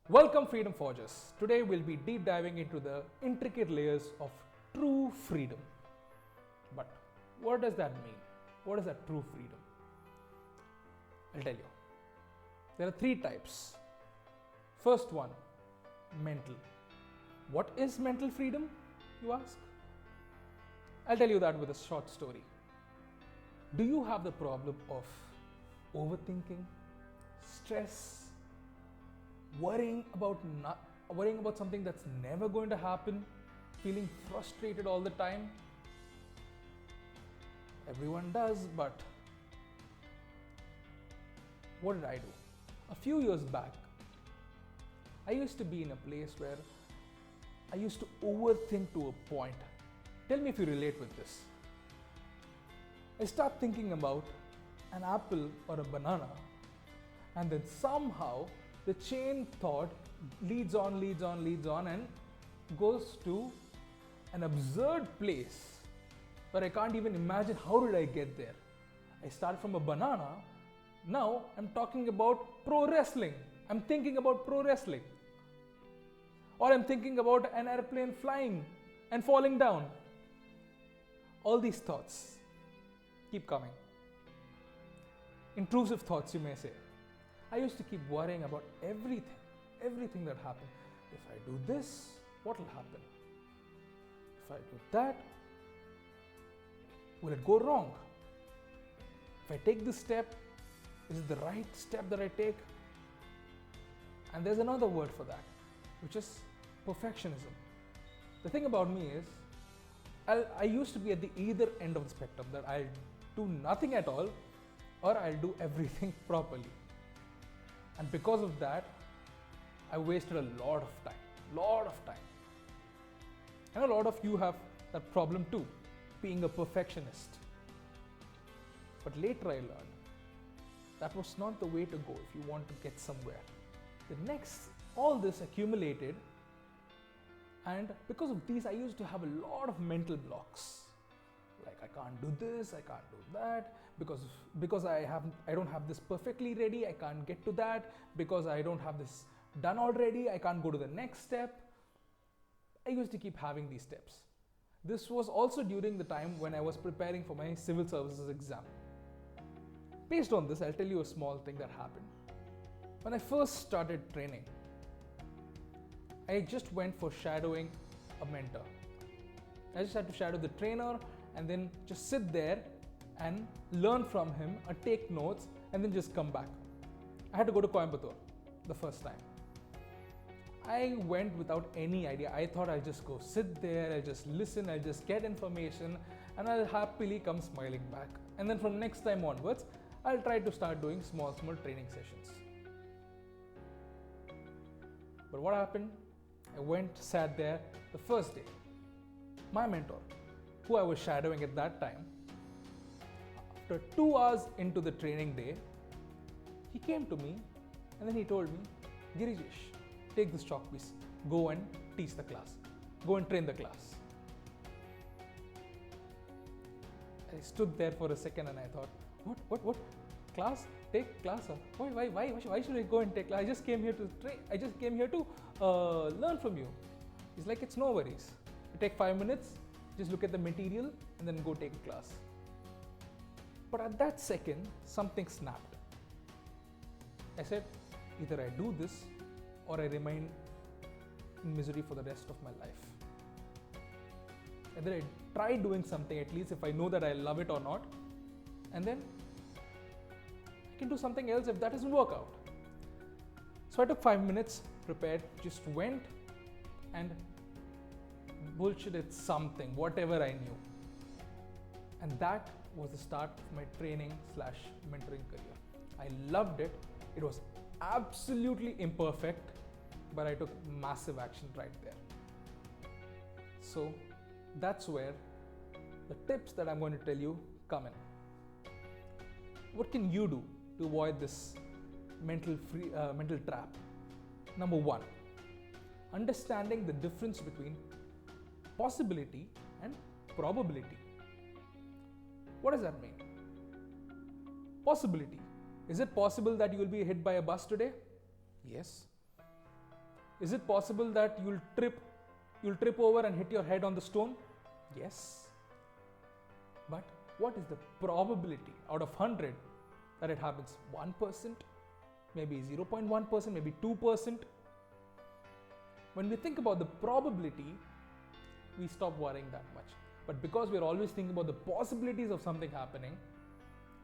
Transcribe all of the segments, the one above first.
Welcome, Freedom Forgers. Today we'll be deep diving into the intricate layers of true freedom. But what does that mean? What is that true freedom? I'll tell you. There are three types. First one, mental. What is mental freedom, you ask? I'll tell you that with a short story. Do you have the problem of overthinking, stress, worrying about something that's never going to happen, feeling frustrated all the time? Everyone does, but what did I do? A few years back, I used to be in a place where I used to overthink to a point. Tell me if you relate with this. I start thinking about an apple or a banana, and then somehow the chain thought leads on and goes to an absurd place where I can't even imagine how did I get there. I start from a banana, now I'm talking about pro wrestling. I'm thinking about pro wrestling. Or I'm thinking about an airplane flying and falling down. All these thoughts keep coming. Intrusive thoughts, you may say. I used to keep worrying about everything that happened. If I do this, what will happen? If I do that, will it go wrong? If I take this step, is it the right step that I take? And there's another word for that, which is perfectionism. The thing about me is, I used to be at the either end of the spectrum, that I'll do nothing at all or I'll do everything properly. And because of that, I wasted a lot of time. And a lot of you have that problem too, being a perfectionist. But later I learned that was not the way to go if you want to get somewhere. All this accumulated, and because of these, I used to have a lot of mental blocks. Like, I can't do this, I can't do that, because I don't have this perfectly ready, I can't get to that, because I don't have this done already, I can't go to the next step. I used to keep having these steps. This was also during the time when I was preparing for my civil services exam. Based on this, I'll tell you a small thing that happened. When I first started training, I just went for shadowing a mentor. I just had to shadow the trainer and then just sit there and learn from him or take notes and then just come back. I had to go to Coimbatore the first time. I went without any idea. I thought I'll just go sit there, I'll just listen, I'll just get information, and I'll happily come smiling back. And then from next time onwards, I'll try to start doing small training sessions. But what happened? I went, sat there the first day. My mentor, who I was shadowing at that time, after 2 hours into the training day, he came to me and then he told me, Girijesh, take this chalk piece, go and teach the class, go and train the class. I stood there for a second and I thought, what? Class? Take class? Why should I go and take class? I just came here to train. I just came here to learn from you. He's like, it's no worries. You take 5 minutes, just look at the material and then go take a class. But at that second, something snapped. I said, either I do this or I remain in misery for the rest of my life. Either I try doing something, at least if I know that I love it or not, and then I can do something else if that doesn't work out. So I took 5 minutes, prepared, just went and bullshitted something, whatever I knew. And that was the start of my training / mentoring career. I loved it. It was absolutely imperfect, but I took massive action right there. So that's where the tips that I'm going to tell you come in. What can you do to avoid this mental trap? Number one, understanding the difference between possibility and probability. What does that mean? Possibility. Is it possible that you will be hit by a bus today? Yes. Is it possible that you'll trip over and hit your head on the stone? Yes. But what is the probability out of 100 that it happens? 1%, maybe 0.1%, maybe 2%. When we think about the probability, we stop worrying that much. But because we're always thinking about the possibilities of something happening,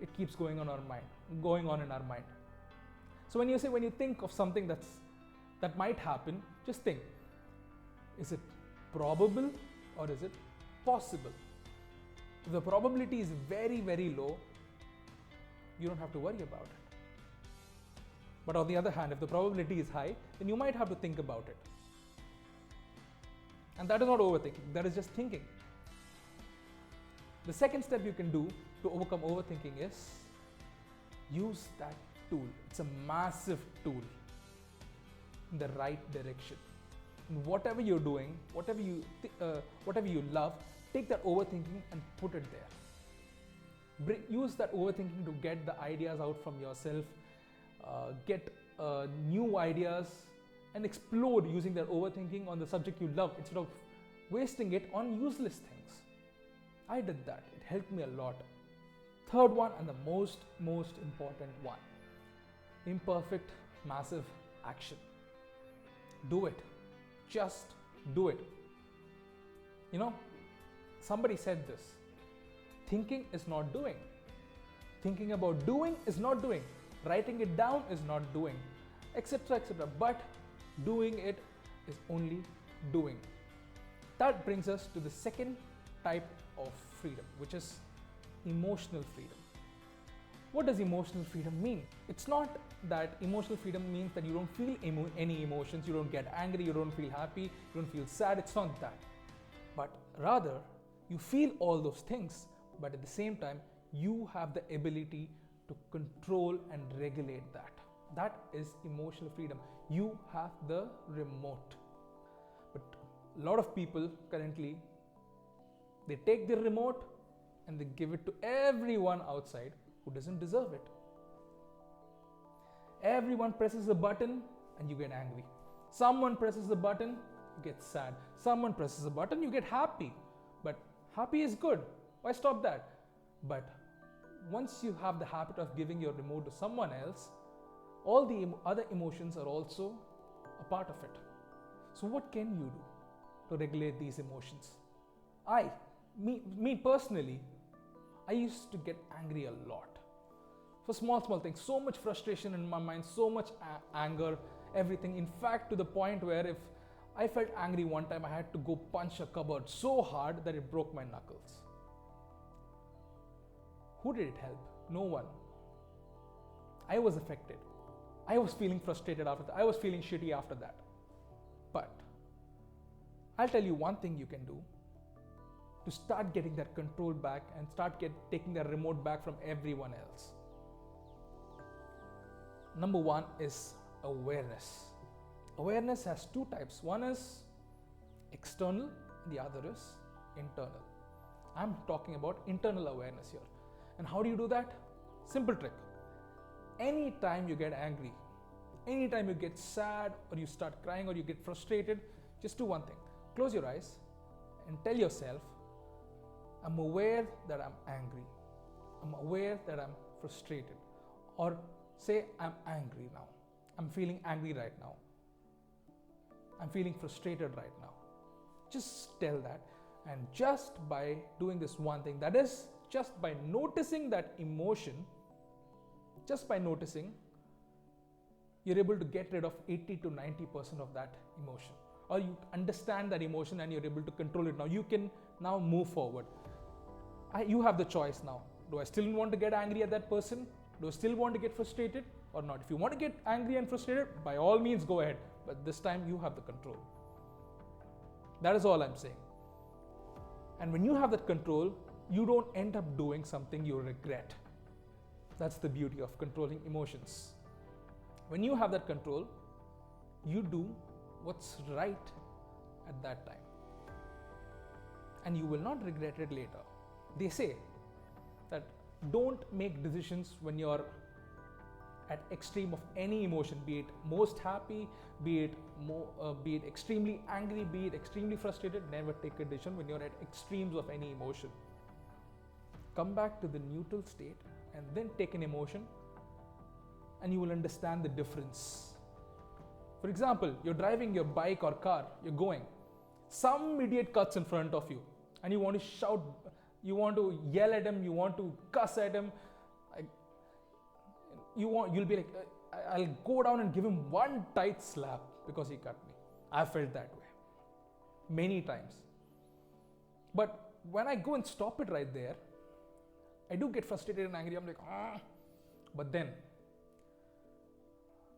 it keeps going on in our mind. So when you think of something that might happen, just think, is it probable or is it possible? If the probability is very, very low, you don't have to worry about it. But on the other hand, if the probability is high, then you might have to think about it. And that is not overthinking, that is just thinking. The second step you can do to overcome overthinking is use that tool. It's a massive tool in the right direction. In whatever you're doing, whatever you love, take that overthinking and put it there. Use that overthinking to get the ideas out from yourself, get new ideas, and explode using that overthinking on the subject you love instead of wasting it on useless things. I did that. It helped me a lot. Third one, and the most important one, imperfect, massive action. Do it. Just do it. Somebody said this. Thinking is not doing. Thinking about doing is not doing. Writing it down is not doing, etc., etc. But doing it is only doing. That brings us to the second type of freedom, which is emotional freedom. What does emotional freedom mean? It's not that emotional freedom means that you don't feel any emotions, you don't get angry, you don't feel happy, you don't feel sad. It's not that. But rather, you feel all those things, but at the same time, you have the ability to control and regulate that. That is emotional freedom. You have the remote. But a lot of people currently, they take the remote and they give it to everyone outside who doesn't deserve it. Everyone presses a button and you get angry. Someone presses a button, you get sad. Someone presses a button, you get happy. But happy is good. Why stop that? But once you have the habit of giving your remote to someone else, all the other emotions are also a part of it. So what can you do to regulate these emotions? Me personally, I used to get angry a lot for small things. So much frustration in my mind, so much anger, everything. In fact, to the point where if I felt angry one time, I had to go punch a cupboard so hard that it broke my knuckles. Who did it help? No one. I was affected. I was feeling frustrated after that. I was feeling shitty after that. But I'll tell you one thing you can do to start getting that control back and start taking that remote back from everyone else. Number one is awareness. Awareness has two types. One is external, the other is internal. I'm talking about internal awareness here. And how do you do that? Simple trick. Anytime you get angry, anytime you get sad or you start crying or you get frustrated, just do one thing. Close your eyes and tell yourself, I'm aware that I'm angry. I'm aware that I'm frustrated. Or say, I'm angry now. I'm feeling angry right now. I'm feeling frustrated right now. Just tell that. And just by doing this one thing, that is, just by noticing that emotion, just by noticing, you're able to get rid of 80 to 90% of that emotion. Or you understand that emotion and you're able to control it now. You can now move forward. You have the choice now. Do I still want to get angry at that person? Do I still want to get frustrated or not? If you want to get angry and frustrated, by all means go ahead. But this time you have the control. That is all I'm saying. And when you have that control, you don't end up doing something you regret. That's the beauty of controlling emotions. When you have that control, you do what's right at that time. And you will not regret it later. They say that don't make decisions when you're at extreme of any emotion, be it most happy, be it extremely angry, be it extremely frustrated. Never take a decision when you're at extremes of any emotion. Come back to the neutral state and then take an emotion, and you will understand the difference. For example, you're driving your bike or car, you're going, some idiot cuts in front of you, and you want to shout, you want to yell at him, you want to cuss at him, you'll be like, I'll go down and give him one tight slap because he cut me. I've felt that way many times. But when I go and stop it right there, I do get frustrated and angry. I'm like, ah. But then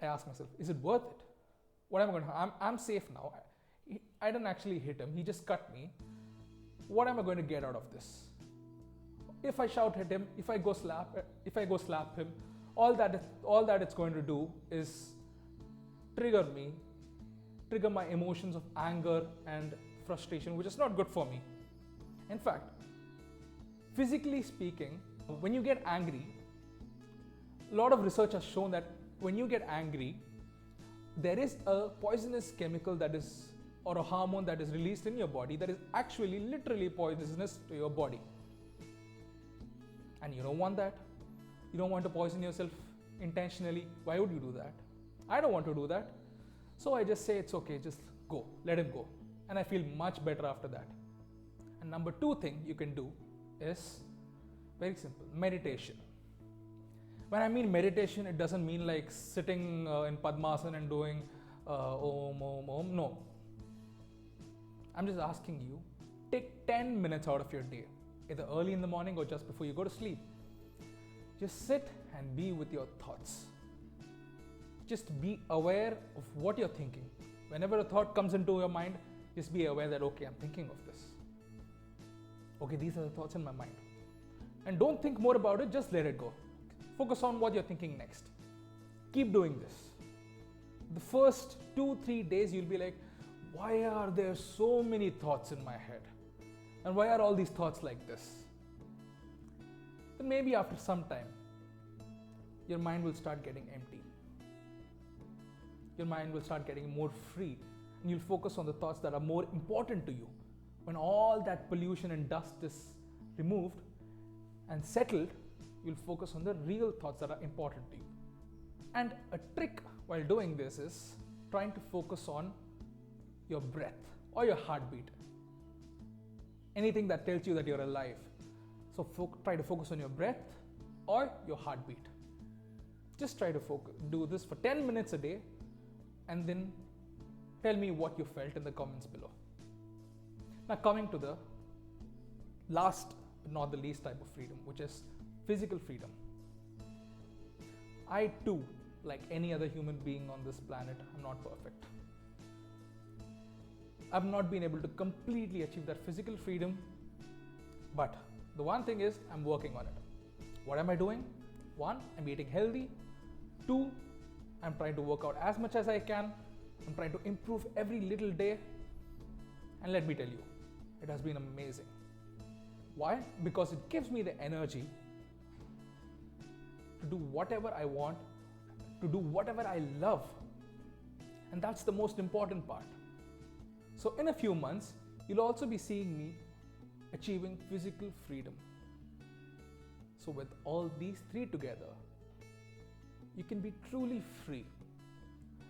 I ask myself, is it worth it? What am I going to? I'm safe now. I didn't actually hit him. He just cut me. What am I going to get out of this? If I shout at him, if I go slap him, all that it's going to do is trigger my emotions of anger and frustration, which is not good for me. In fact, physically speaking, when you get angry, a lot of research has shown that when you get angry, there is a poisonous chemical or a hormone that is released in your body that is actually literally poisonous to your body. And you don't want that. You don't want to poison yourself intentionally. Why would you do that? I don't want to do that. So I just say it's okay, just go, let him go. And I feel much better after that. And number 2 thing you can do is very simple, meditation. When I mean meditation, it doesn't mean like sitting in Padmasana and doing Om, Om, Om. No. I'm just asking you, take 10 minutes out of your day, either early in the morning or just before you go to sleep. Just sit and be with your thoughts. Just be aware of what you're thinking. Whenever a thought comes into your mind, just be aware that, okay, I'm thinking of this. Okay, these are the thoughts in my mind. And don't think more about it, just let it go. Focus on what you're thinking next. Keep doing this. The first 2-3 days, you'll be like, why are there so many thoughts in my head? And why are all these thoughts like this? Then maybe after some time, your mind will start getting empty. Your mind will start getting more free, and you'll focus on the thoughts that are more important to you. When all that pollution and dust is removed and settled, you'll focus on the real thoughts that are important to you. And a trick while doing this is trying to focus on your breath or your heartbeat. Anything that tells you that you're alive. So try to focus on your breath or your heartbeat. Just try to do this for 10 minutes a day, and then tell me what you felt in the comments below. Now coming to the last but not the least type of freedom, which is physical freedom. I too, like any other human being on this planet, am not perfect. I've not been able to completely achieve that physical freedom, but the one thing is I'm working on it. What am I doing? 1, I'm eating healthy. 2, I'm trying to work out as much as I can. I'm trying to improve every little day. And let me tell you, it has been amazing. Why? Because it gives me the energy to do whatever I want, to do whatever I love. And that's the most important part. So in a few months, you'll also be seeing me achieving physical freedom. So with all these 3 together, you can be truly free.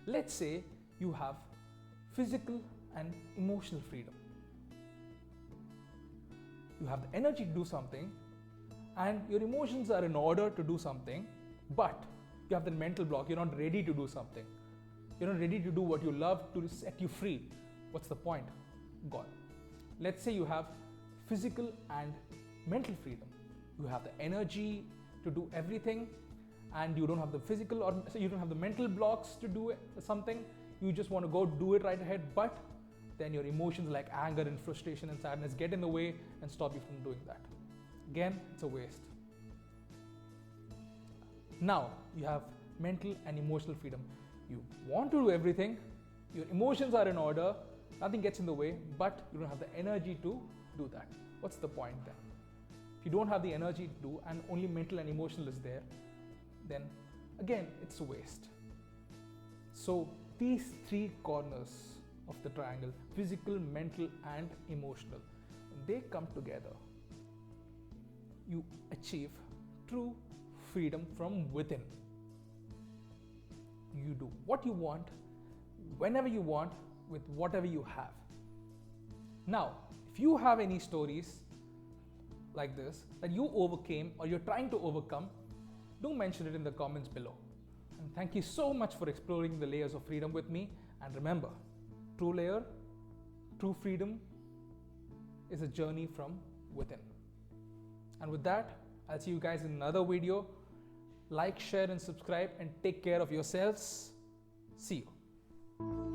Let's say you have physical and emotional freedom. You have the energy to do something, and your emotions are in order to do something, but you have the mental block. You're not ready to do something. You're not ready to do what you love to set you free. What's the point? Gone. Let's say you have physical and mental freedom. You have the energy to do everything, and you don't have the physical or so you don't have the mental blocks to do something. You just want to go do it right ahead, but then your emotions like anger and frustration and sadness get in the way and stop you from doing that. Again, it's a waste. Now you have mental and emotional freedom. You want to do everything, your emotions are in order, nothing gets in the way, but you don't have the energy to do that. What's the point then? If you don't have the energy to do and only mental and emotional is there, then again, it's a waste. So these three corners of the triangle, physical, mental and emotional, when they come together, you achieve true freedom from within. You do what you want, whenever you want, with whatever you have. Now, if you have any stories like this that you overcame or you're trying to overcome, do mention it in the comments below. And thank you so much for exploring the layers of freedom with me. And remember, true layer, true freedom is a journey from within. And with that, I'll see you guys in another video. Like, share and subscribe and take care of yourselves. See you.